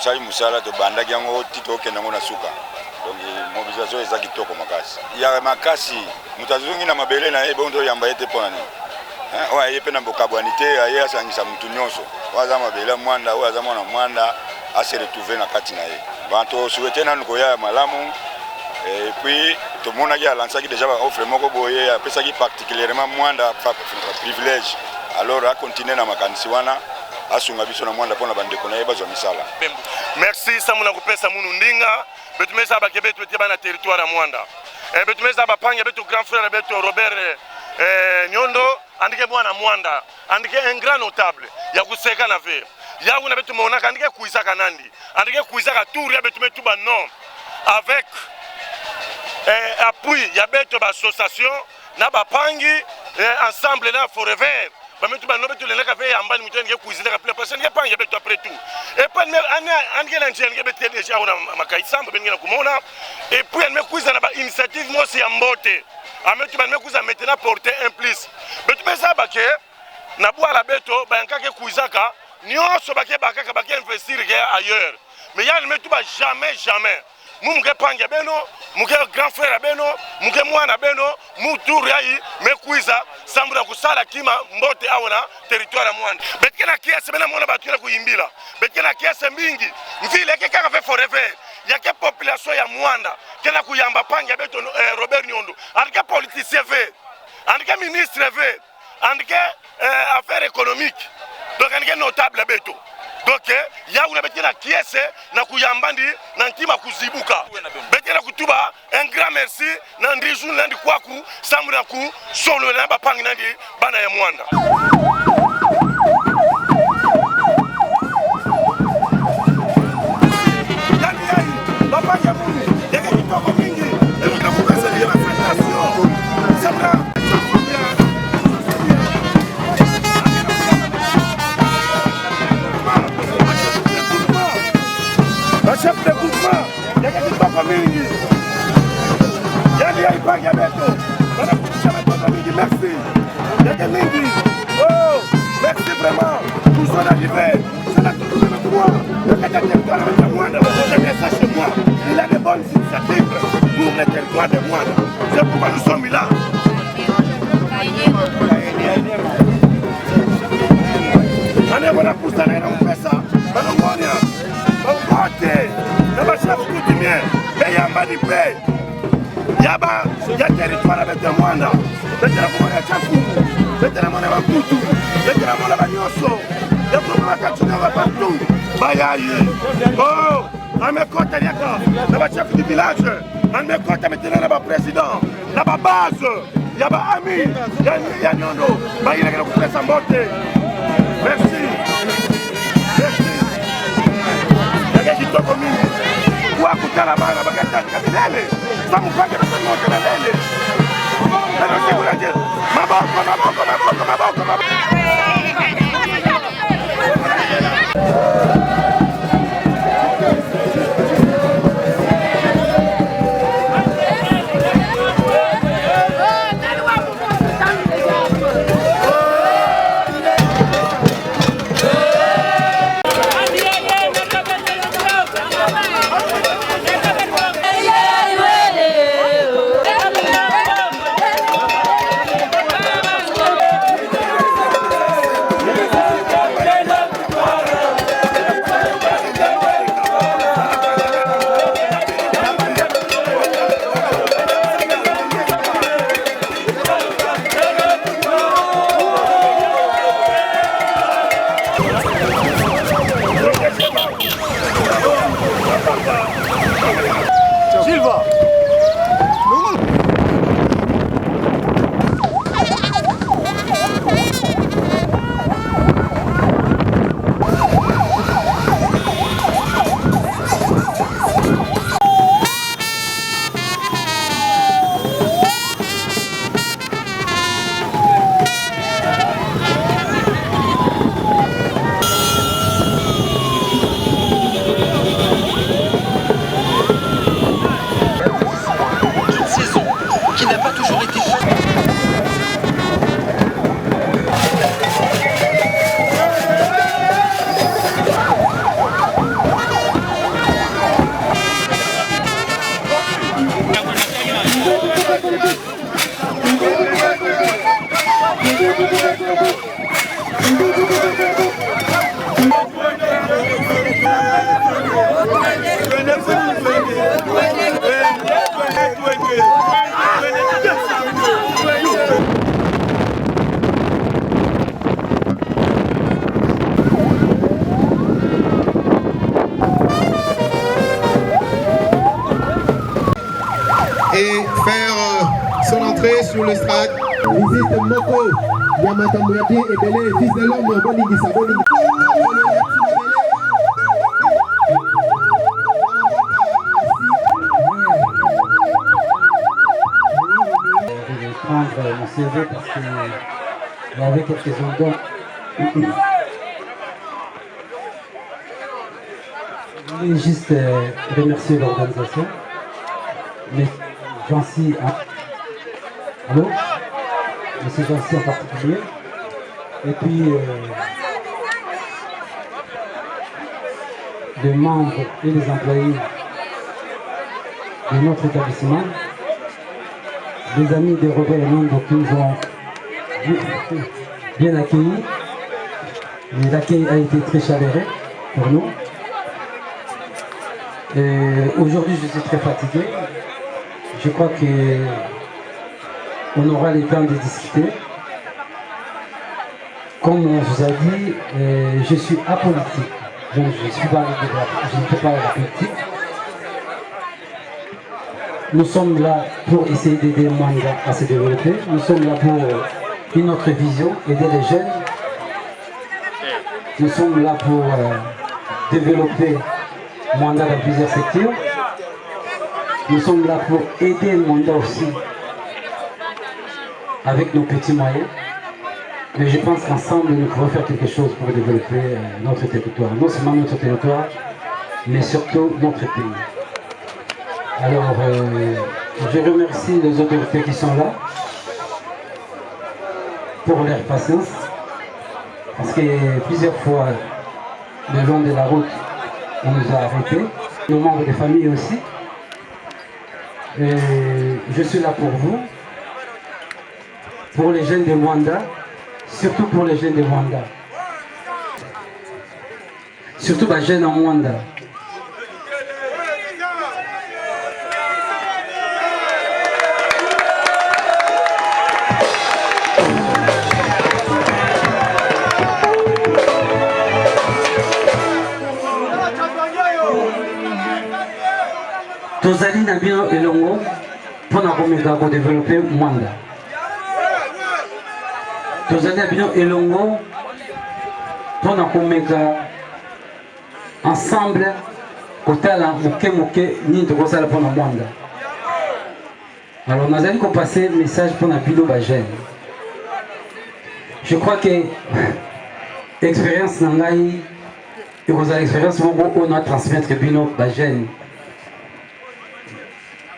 tosali musala tobandaki yango ti tokende yango na suka. Donc mobilisation eza kitoko makasi. Ya makasi moto azongi na mabele na ye bondo yamba ete pona nini. Oyo aye mpe na bokabwani te aye asangisa mutu nyonso. Oyo aza mabele mwanda oyo aza mwana mwanda ase retrouve na kati na ye. Banto souhaité nanu koya malamu. Et puis tout le monde a lancé déjà offre moko boye apesaki particulièrement mwanda privilège. Alors à continuer na makanisi wana asunga biso na mwanda pona bandeko na ye bazwa misala. Merci samuna kupesa munu ndinga betumeza bakebe tutie bana territoire ya mwanda. Betumeza bapange betu grand frère betu Robert Nyondo andike mwana mwanda andike un grand notable ya kuseka na ve. Ya una betu mona andike kuisaka nandi andike kuisaka tour ya betu metuba non avec appui ya betu ba association na bapangi ensemble na forever. Bametu ba nobetu le naka ve ambani mutu ndike kuisaka kapila parce que pangi betu après tout. Et pas andike na ndike betu déjà ona makaisamba bengena kumona et puis elle me kuisaka na ba initiative mo si ambote. Ametu ba me kuisaka maintenant porter un plus. Betu besa ba ke na bwala beto ba yankake kuisaka nyonso bake bakaka bake investir ailleurs. Mais ya metu ba jamais muke pange beno muke grand frère beno muke mwana beno mutu rai mekuiza sambura kusala kima mbote aona territoire ya mwanda bekena kiasi bena mwana batira kuyimbila bekena kiasi mingi mvile ke kaka fe forever yake population ya mwanda kena kuyamba pange beto Robert Nyondo andike politicien ve andike ministre ve andike affaires économiques donc andike notable beto. Donc ya una betena kiese na kuyambandi na ntima kuzibuka betena kutuba un grand merci na ndiju nandi kwaku samura ku solo na bapangi nandi bana ya mwanda. Bapangi ya mungu yake kitoko mingi na kupesa ya federation samura chef de groupement, il y a quelqu'un qui va pas venir. Il y a pas de beto. Merci. Il y a quelqu'un qui oh, merci vraiment. Nous sommes arrivés. C'est la toute de moi. Le territoire de moi. Ça chez moi. Il a des bonnes initiatives pour le territoire de moi. C'est pourquoi nous sommes là. On est voilà pour ça. On fait ça. Naba chef coutumier, Yamba di Pay, Yaba, territoire avec des moines, le téléphone à Chafou, le téléphone à Poutou, le téléphone à Nyoso, le téléphone à Katunava partout, Bayayi, oh, à mes côtés, Naba chef du village, à mes côtés, maintenant, Naba président, Naba base, Yaba ami, Yanyondo, Bayayi, la presse en beauté. Merci. Kitoko mingi kwa kutala bana bakataka kabilele samu pake mtoto kelele ndio sikulaje maboko Silva. Et faire son entrée sur le stade. Visite Moko, Yamatambouyaki et Belé, fils de l'homme, Boningisa, Je vais prendre mon CV parce qu'il y avait quelques secondes. Je voulais juste remercier l'organisation, mais Jancy, allô, monsieur Jancy en particulier, et puis les membres et les employés de notre établissement, les amis de Robert Mondo qui nous ont bien accueillis. L'accueil a été très chaleureux pour nous. Aujourd'hui, je suis très fatigué. Je crois qu'on aura le temps de discuter. Comme on vous a dit, je suis apolitique. Donc je ne fais pas la politique. Nous sommes là pour essayer d'aider Mwanda à se développer. Nous sommes là pour une autre vision, aider les jeunes. Nous sommes là pour développer Mwanda dans plusieurs secteurs. Nous sommes là pour aider Mwanda aussi avec nos petits moyens. Mais je pense qu'ensemble, nous pouvons faire quelque chose pour développer notre territoire. Non seulement notre territoire, mais surtout notre pays. Alors, je remercie les autorités qui sont là pour leur patience. Parce que plusieurs fois, le long de la route, on nous a arrêtés. Nos membres de famille aussi. Et je suis là pour vous, pour les jeunes de Mwanda, surtout pour les jeunes de Mwanda. Surtout les jeunes en Mwanda. Tozali na bino elongo pour na développer Mwanda. Tozali na bino elongo pour na ensemble kotala moke ni tokosala pour na Mwanda. Alors nous allons passer un message pour na bino ba jeune. Je crois que l'expérience nangai et vous avez l'expérience on a transmettre bino ba jeune.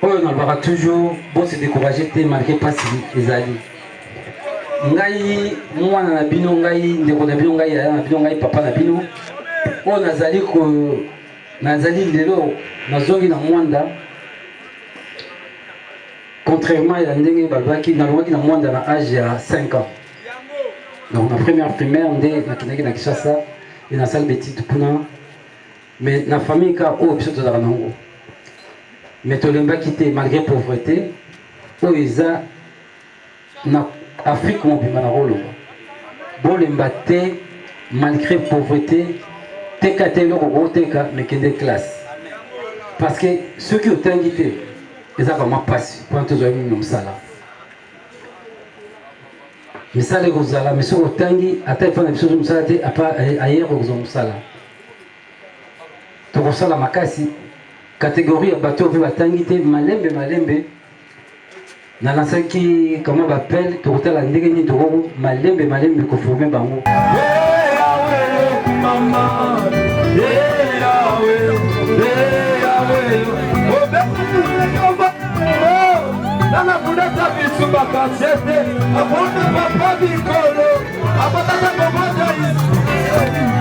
On aura toujours beau se décourager malgré pas si les alliés. Ngai moi na bino ngai ndeko na bino ngai na bino ngai papa na bino on nazali ko nazali lelo nazongi na Mwanda contrairement à ndenge balbaki na lobaki na Mwanda na âge ya 5 ans. Donc ma première primaire ndé na kinaki na Kishasa et na salle petite puna mais na famille ka o biso to nango. Mais tolemba quitté malgré pauvreté o eza na Afrique mobima na rolo bolemba te malgré pauvreté teka te loko teka mais kende classe parce que ceux qui ont tangité eza vraiment passe pour tous les gens sala mais ça les gozala mais ceux qui ont tangi ata fana biso musala te apa ailleurs gozo musala to kosala makasi catégorie ya bateau vi batangité malembe na lansaki comment bapelle tokotala ndenge nini toko malembe ko former bango Nana kuneta bisuba kasete abona papa bikolo abona pamoja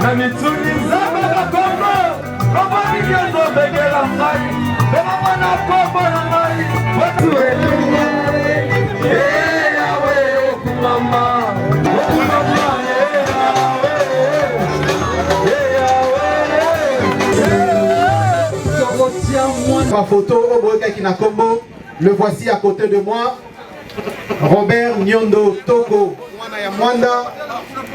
na mitsuni zaba na kombo kombo ngezo begela mai bema wana kombo na mai watu wetu yawe mama ma photo, Kinakombo. Le voici à côté de moi. Robert Nyondo Togo,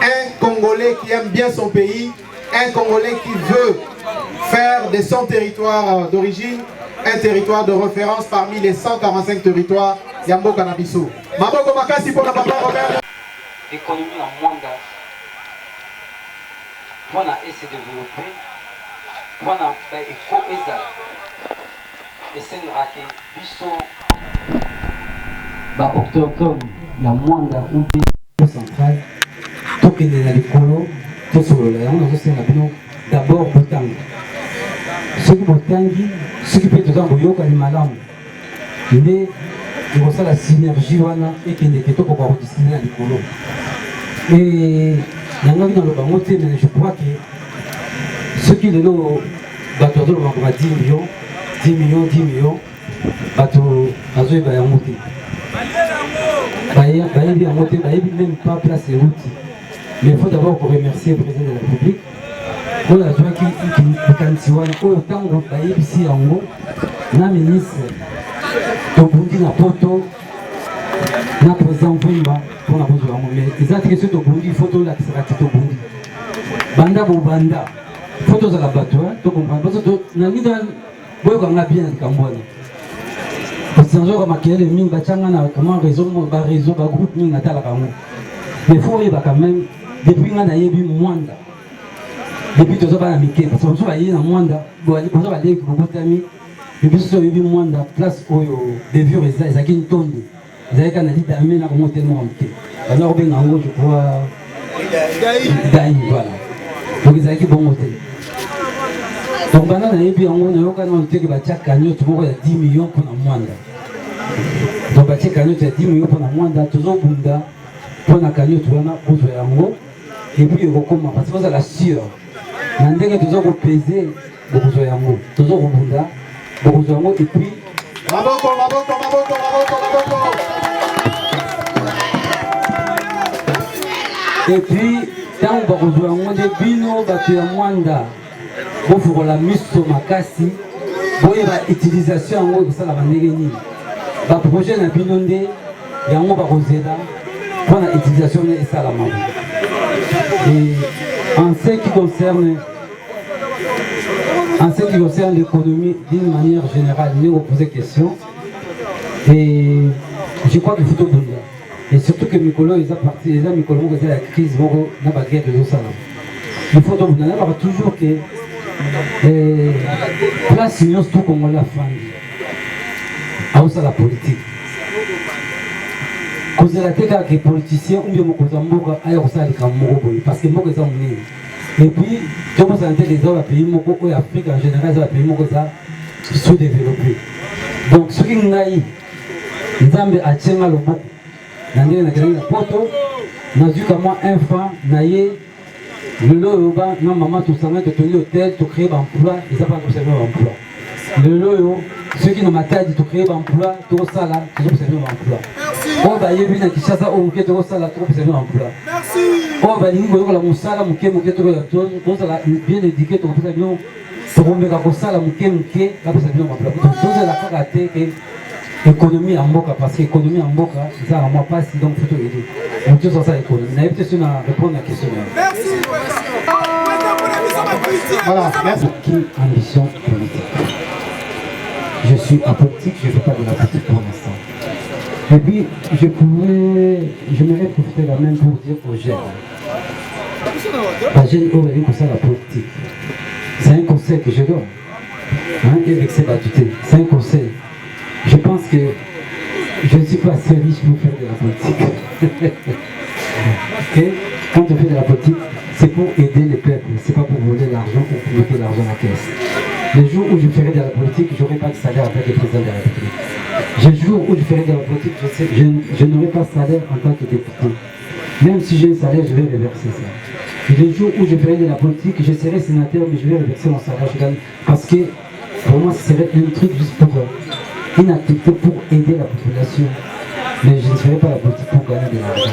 un Congolais qui aime bien son pays, un Congolais qui veut faire de son territoire d'origine un territoire de référence parmi les 145 territoires Yambo Canabiso. Maboko Makasi pour la papa Robert. L'économie en Mwanda, pour essayer de développer, pour éco-ezal, et c'est le biso, octobre, il y a Mwanda, un pays central, tout qui est dans l'écolo, tout sur le layon, d'abord Botang. Ceux qui Botangi, ceux qui peuvent tout en boyoka les malam, mais il y a la synergie et qui n'est pas pour redistribuer à l'écolo. Et dans le bangoté, je crois que ceux qui ont 10 millions, bateau azoé ba yamoté. Bayebi yamoté, bayebi même pas place et route. Mais il faut d'abord remercier le président de la République. Pour la joie qui kantiwana, autant que bayebi si yango, na ministre, Tobundi na poto, na président Vimba pour la bonne mais les attributions Tobundi, photo là qui sera Tobundi. Banda bo banda, photos à la bateau, tu comprends parce que na ni dans boy qu'on a bien Cambodge. Parce que quand ma kiel ming bachanga na comment réseau ba groupe ming na tala kamu. Mais faut y quand même depuis ngana yebi Mwanda. Depuis tout ça ba mike parce que on va y na Mwanda, bon on va aller ko botami. Depuis ça yebi Mwanda place oyo des vieux ça qui tombe. Ils kana dit d'amener na comment tellement mike. Alors ben en je crois Daï voilà. Donc ils qui bon hôtel. Donc maintenant on a yebi en on a quand on te que ba chaka nyo tout monde 10 millions pour na Mwanda. Donc ba chaka nyo 10 millions pour na Mwanda toujours bunda pour na kanyo tu wana kuzo yango et puis okoma parce que ça la sûr. Na ndenge toujours ko peser kuzo yango toujours bunda kuzo yango et puis maboko. Et puis tant kuzo yango de bino batu ya Mwanda bo fukola miso makasi boye ba utilisation yango ça la bandenge ni ba projet na bino nde yango ba kozela pour l'utilisation de Salamam. Et en ce qui concerne l'économie d'une manière générale, nous vous posez question. Et je crois qu'il faut tout donner. Et surtout que Mikolo, ils ont parti, les amis Mikolo, ils ont la crise, ils ont la baguette de Salam. Il faut tout donner. Il toujours que place union tout comme on l'a fait. À la politique. Cause la teka que les politiciens ou bien Mokozamboka aillent au sein de Kamoko parce que Moko est en ligne. Et puis, tout le monde s'entend les autres pays Moko ou Afrique en général, les pays Moko sous-développés. Donc, ce qui nous a eu, nous avons acheté le Moko. Nous avons acheté le poto, nous avons vu comment un fan n'a eu le lot, non maman tout ça, de tenir l'hôtel, de créer un emploi, ils n'ont pas observé l'emploi. Le lot, ceux qui n'ont pas dit de créer un emploi, tout ça là, ils ont observé l'emploi. On va y aller à Kinshasa, on va trop ça là, trop observé l'emploi. Merci. On va y aller à la Moussala, Mouké, tout ça là, bien éduqué, tout ça bien. Pour on mettre ça là, Mouké, là pour ça bien l'emploi. Donc c'est la karaté et économie en Mboka parce que économie en Mboka, ça à moi pas si donc faut aider. On tout ça économie. N'a pas question à répondre à la question. Merci. Voilà, merci. Quelle ambition politique. Je suis apolitique, je ne fais pas de la politique pour l'instant. Et puis, j'aimerais profiter la même pour dire aux jeunes. Les jeunes ont une conseil la politique. C'est un conseil que je donne. Et avec ces batutés, c'est un conseil. Je pense que je ne suis pas assez riche pour faire de la politique. Et quand on fait de la politique, c'est pour aider les peuples, c'est pas pour voler l'argent ou pour mettre l'argent à la caisse. Les jours où je ferai de la politique, je n'aurai pas de salaire avec le président de la République. Les jours où je ferai de la politique, je n'aurai pas de salaire en tant que député. Même si j'ai un salaire, je vais reverser ça. Et les jours où je ferai de la politique, je serai sénateur, mais je vais reverser mon salaire. Parce que pour moi, ce serait un truc juste pour une activité pour aider la population. Mais je ne ferai pas la politique pour gagner de l'argent.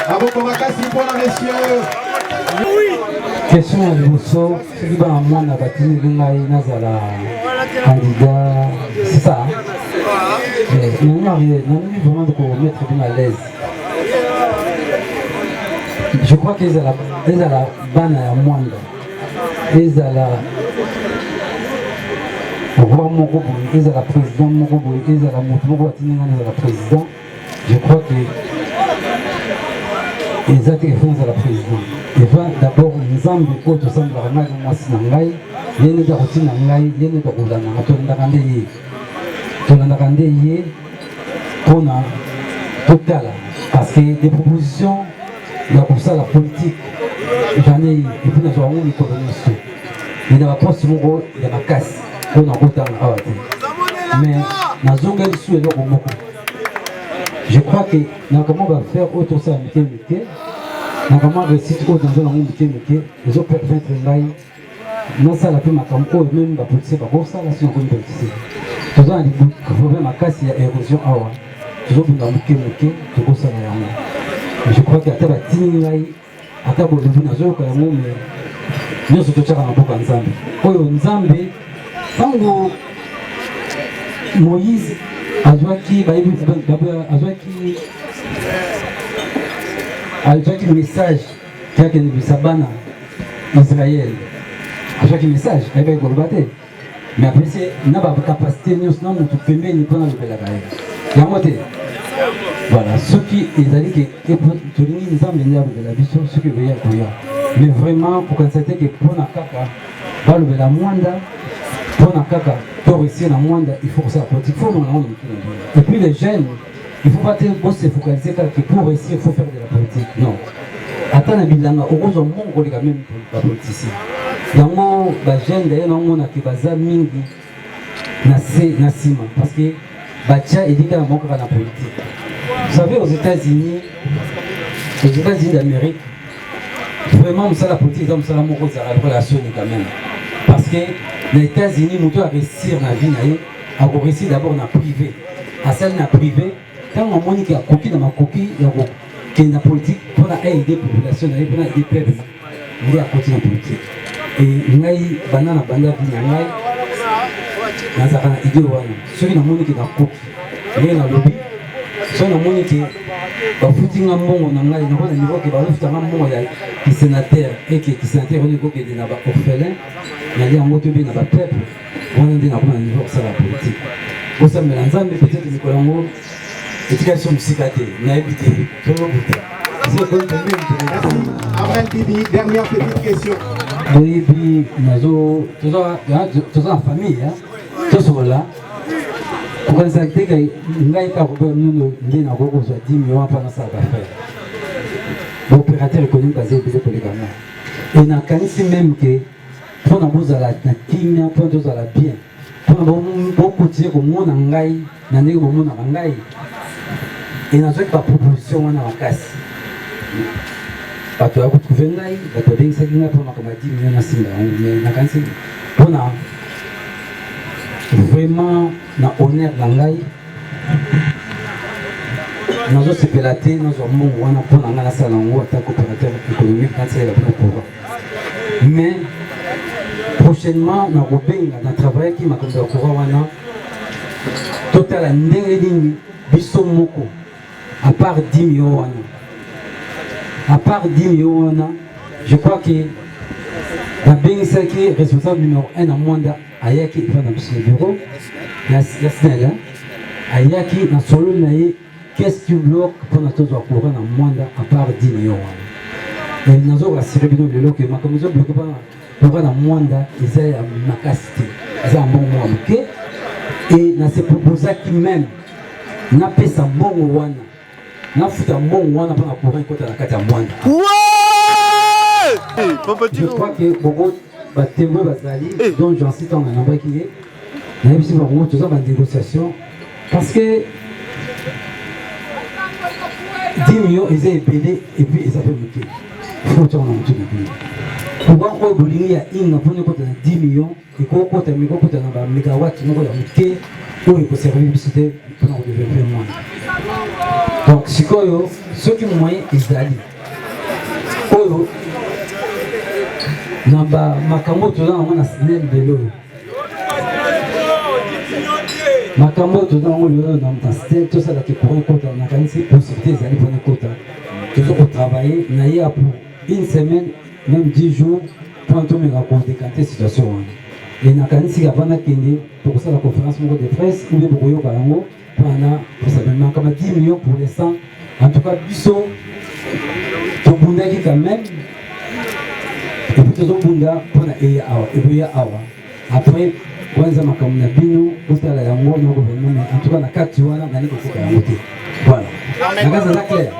Bravo pour ma casse, pour la messieurs. Question à l'Iboso, ce qui va en moi, n'a pas tenu l'Ingaï Nazala. candidat, c'est ça. On a vraiment de mettre bien à l'aise. Je crois qu'ils ont la banne à Mwanda. Ils ont la roi Mokobo, ils ont la président Mokobo, ils ont la Mokobo, ils ont la président. Je crois que ils ont été la président. Il va d'abord nous embêter tout ça, nous allons nous masser dans l'ail. Il y a des routines dans l'ail, il y a des routines dans l'ail. Tout le monde est pour total parce que des propositions pour ça la politique et puis nous avons une économie il y a pas si mon il y a ma casse pour nous autant mais nous avons gagné sous le beaucoup je crois que nous comment va faire autre ça métier nous comment réussir autre dans un métier les autres permettre là non ça la plus ma campo même la politique pas pour ça là si on peut politique tout ça il faut même ma casse il y a érosion awa toujours dans métier tout ça là je crois qu'il y a des gens qui ont des gens qui ont des gens Moïse a un message qui a été Sabana Israël. A un message, il y a un mais après, il n'y a pas de capacité, nous avons tout fait, mais nous avons fait la guerre. Voilà, ceux qui ont dit que tout le monde de la vision, ceux qui veulent accueillir. Mais vraiment, pour constater que pour la caca, va lever la moindre, pour la caca, pour réussir la moindre, il faut que ça politique. Il faut et puis les jeunes, il ne faut pas se focaliser que pour réussir, il faut faire de la politique. Non. Attends, la bilanga, heureusement, on est quand même la politicien. Il y a des jeunes d'ailleurs qui sont mingi nasima parce que Bacha est dit qu'il y a la politique. Vous savez, aux États-Unis d'Amérique, vraiment, la politique, c'est la relation quand même. Parce que les États-Unis, nous devons réussir dans la vie, à réussir d'abord dans le privé. À celle dans le privé, quand on a une coquille dans ma coquille, il y a une politique pour aider la population, pour aider le peuple, il y a à côté de la politique. Et il y a une banane à banane, il y a une idée, ceux qui ont une coquille, il y a un lobby. So na moni ke ba futinga mbongo na ngai na kona niveau ke ba lufutanga mbongo ya ki sénateur et que ki sénateur on ko ke na ba orphelin na ya moto bi na ba peuple on est na kona niveau ça la politique au sein de l'ensemble peut-être que Nicolango éducation psychiatrique na évité tout le monde merci Abraham Bibi dernière petite question oui puis nazo tout ça en famille hein tout ça là pour constater que nous avons 10 millions pendant ça à faire. L'opérateur économique basé pour les gamins. Et nous avons même que pour nous la kimia, pour nous la bien, pour nous beaucoup de comme on a ngai, na nego mon a ngai. Et nous avons pas proposition na casse. Pas toi vous trouver ngai, pas toi bien ça qui n'a pour comme 10 millions na singa, mais na kansi pour na vraiment na honneur langai nazo sepelate nazo mongo wana pona ngana sala ngo ata coopérateur économique quand c'est la pouvoir mais prochainement na robenga na travail qui m'a comme courant wana total ndenge nini biso moko à part 10 millions wana à part 10 millions wana je crois que la Bengisaki responsable numéro 1 à Mwanda ayaki va dans le bureau ya Sénégal ayaki na solo naye qu'est-ce qui bloque pour notre courant na Mwanda à part 10 millions et nazo rassurer bino le loke ma comme ça bloqué pas pour na Mwanda ils a ma capacité ils a un bon mois OK et na se proposer qui même na pesa bon wana na futa bon wana pour courant côté la carte à Mwanda je crois que beaucoup témoins basali donc j'en cite en un qui est même si vraiment tout ça va négociation parce que 10 millions ils ont payé et puis ils ont fait il faut tourner tout le pays pourquoi on veut il y a une pour nous 10 millions et quoi côté micro côté na mégawatt nous va muté pour il faut servir c'était pour nous développer moins donc sikoyo ceux qui moyen ezali oyo namba makambo toza na mwana sinel belo makambo tozango lelo na mtasite tosala ke pour ekota na kanisi possibilité ezali pour ekota tozo kotravailler na ye pour une semaine même 10 jours pour tomeka kodécanter situation wana et na kanisi avana kende tokosala conférence moko de presse ou bien bokoyoka yango mpona posabellement comme 10 millions pour les 100 en tout cas biso tobundaki quand même et puis tozobunda mpona eya awa eboya awa après kwanza makambo na bino otala yango na gouvernement mais en tout cas na kati wana nani kokoka yango te voilà na kaza za clair